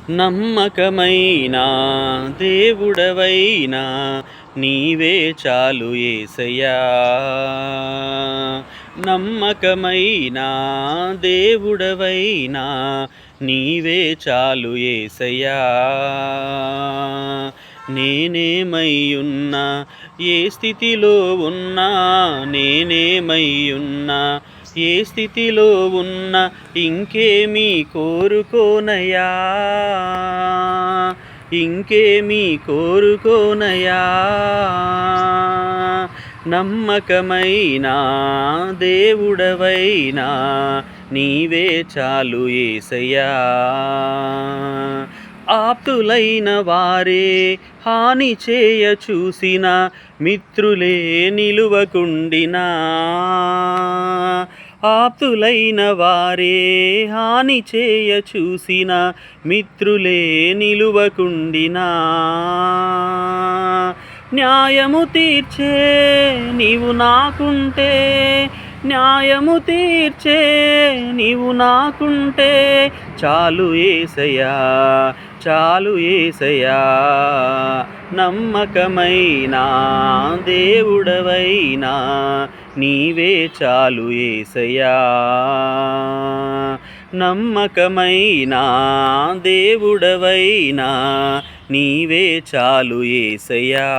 నమ్మకమైన దేవుడవైనా నీవే చాలు యేసయ్యా. నమ్మకమైన దేవుడవైనా నీవే చాలు యేసయ్యా. నేనేమయ్యున్నా ఏ స్థితిలో ఉన్నా, నేనేమయ్యున్నా ఏ స్థితిలో ఉన్నా ఇంకేమీ కోరుకోనయా, ఇంకేమీ కోరుకోనయా. నమ్మకమైన దేవుడవైనా నీవే చాలు యేసయ్యా. ఆప్తులైన వారే హాని చేయ చూసిన, మిత్రులే నిలువకుండినా, ఆప్తులైన వారే హాని చేయ చూసిన, మిత్రులే నిలువకుండినా, న్యాయము తీర్చే నీవు నాకుంటే, న్యాయము తీర్చే నీవు నాకుంటే చాలు యేసయ్యా, చాలు యేసయ్యా. నమ్మకమైన దేవుడవైనా నీవే చాలు యేసయ్యా. నమ్మకమైన దేవుడవైనా నీవే చాలు యేసయ్యా.